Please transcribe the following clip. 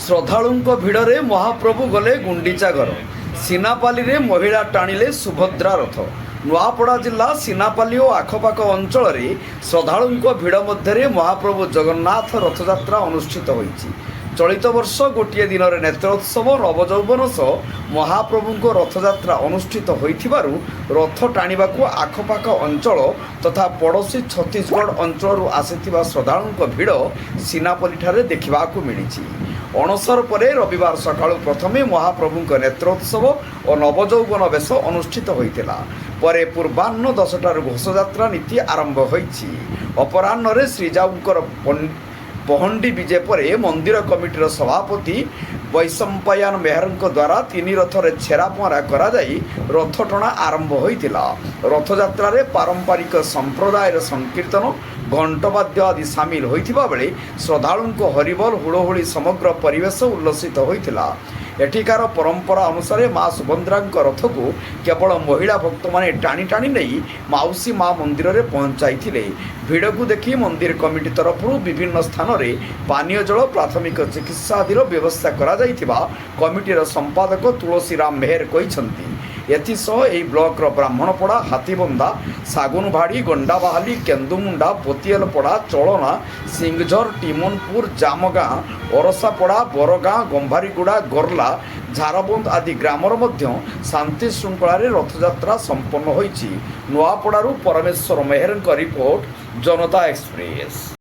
ଶ୍ରଦ୍ଧାଳୁଙ୍କ ଭିଡ଼ରେ ମହାପ୍ରଭୁ ଗଲେ ଗୁଣ୍ଡିଚା ଘର। ସିନାପାଲିରେ ମହିଳା ଟାଣିଲେ ସୁଭଦ୍ରା ରଥ। ନୂଆପଡ଼ା ଜିଲ୍ଲା ସିନାପାଲି ଓ ଆଖପାଖ ଅଞ୍ଚଳରେ ଶ୍ରଦ୍ଧାଳୁଙ୍କ ଭିଡ଼ ମଧ୍ୟରେ ମହାପ୍ରଭୁ ଜଗନ୍ନାଥ ରଥଯାତ୍ରା ଅନୁଷ୍ଠିତ ହୋଇଛି। ଚଳିତ ବର୍ଷ ଗୋଟିଏ ଦିନରେ ନେତ୍ରୋତ୍ସବ ନବଯୌବନ ସହ ମହାପ୍ରଭୁଙ୍କ ରଥଯାତ୍ରା ଅନୁଷ୍ଠିତ ହୋଇଥିବାରୁ ରଥ ଟାଣିବାକୁ ଆଖପାଖ ଅଞ୍ଚଳ ତଥା ପଡ଼ୋଶୀ ଛତିଶଗଡ଼ ଅଞ୍ଚଳରୁ ଆସିଥିବା ଶ୍ରଦ୍ଧାଳୁଙ୍କ ଭିଡ଼ ସିନାପଲିଠାରେ ଦେଖିବାକୁ ମିଳିଛି। ଅଣସର ପରେ ରବିବାର ସକାଳୁ ପ୍ରଥମେ ମହାପ୍ରଭୁଙ୍କ ନେତ୍ରୋତ୍ସବ ଓ ନବଯୌବନ ବେଶ ଅନୁଷ୍ଠିତ ହୋଇଥିଲା। ପରେ ପୂର୍ବାହ୍ନ 10ଟାରୁ ଘୋଷଯାତ୍ରା ନୀତି ଆରମ୍ଭ ହୋଇଛି। ଅପରାହ୍ନରେ ଶ୍ରୀଜାଉଙ୍କର ପହଣ୍ଡି ବିଜେ ପରେ ମନ୍ଦିର କମିଟିର ସଭାପତି ବୈଶମ୍ପାୟନ ମେହେରଙ୍କ ଦ୍ୱାରା 3 ରଥରେ ଛେରା ପହଁରା କରାଯାଇ ରଥଟଣା ଆରମ୍ଭ ହୋଇଥିଲା। ରଥଯାତ୍ରାରେ ପାରମ୍ପରିକ ସମ୍ପ୍ରଦାୟର ସଂକୀର୍ତ୍ତନ ଘଣ୍ଟବାଦ୍ୟ ଆଦି ସାମିଲ ହୋଇଥିବା ବେଳେ ଶ୍ରଦ୍ଧାଳୁଙ୍କ ହରିବୋଲ ହୁଳହୁଳି ସମଗ୍ର ପରିବେଶ ଉଲ୍ଲସିତ ହୋଇଥିଲା। ଏଠିକାର ପରମ୍ପରା ଅନୁସାରେ ମା ସୁଭଦ୍ରାଙ୍କ ରଥକୁ କେବଳ ମହିଳା ଭକ୍ତମାନେ ଟାଣି ଟାଣି ନେଇ ମାଉସୀ ମା ମନ୍ଦିରରେ ପହଞ୍ଚାଇଥିଲେ। ଭିଡ଼କୁ ଦେଖି ମନ୍ଦିର କମିଟି ତରଫରୁ ବିଭିନ୍ନ ସ୍ଥାନରେ ପାନୀୟ ଜଳ ପ୍ରାଥମିକ ଚିକିତ୍ସା ଆଦିର ବ୍ୟବସ୍ଥା କରାଯାଇଥିବା କମିଟିର ସମ୍ପାଦକ ତୁଳସୀରାମ ମେହେର କହିଛନ୍ତି। ଏଥିସହ ଏହି ବ୍ଲକର ବ୍ରାହ୍ମଣପଡ଼ା, ହାତୀବନ୍ଧା, ଶାଗୁନଭାଡ଼ି, ଗଣ୍ଡାବାହାଲି, କେନ୍ଦୁମୁଣ୍ଡା, ପୋତିଏଲପଡ଼ା, ଚଳନା, ସିଂହଝର, ଟିମନପୁର, ଜାମଗାଁ, ଅରସାପଡ଼ା, ବରଗାଁ, ଗମ୍ଭାରୀଗୁଡ଼ା, ଗର୍ଲା, ଝାରବନ୍ଦ ଆଦି ଗ୍ରାମର ମଧ୍ୟ ଶାନ୍ତି ଶୃଙ୍ଖଳାରେ ରଥଯାତ୍ରା ସମ୍ପନ୍ନ ହୋଇଛି। ନୂଆପଡ଼ାରୁ ପରମେଶ୍ୱର ମେହେରଙ୍କ ରିପୋର୍ଟ, ଜନତା ଏକ୍ସପ୍ରେସ।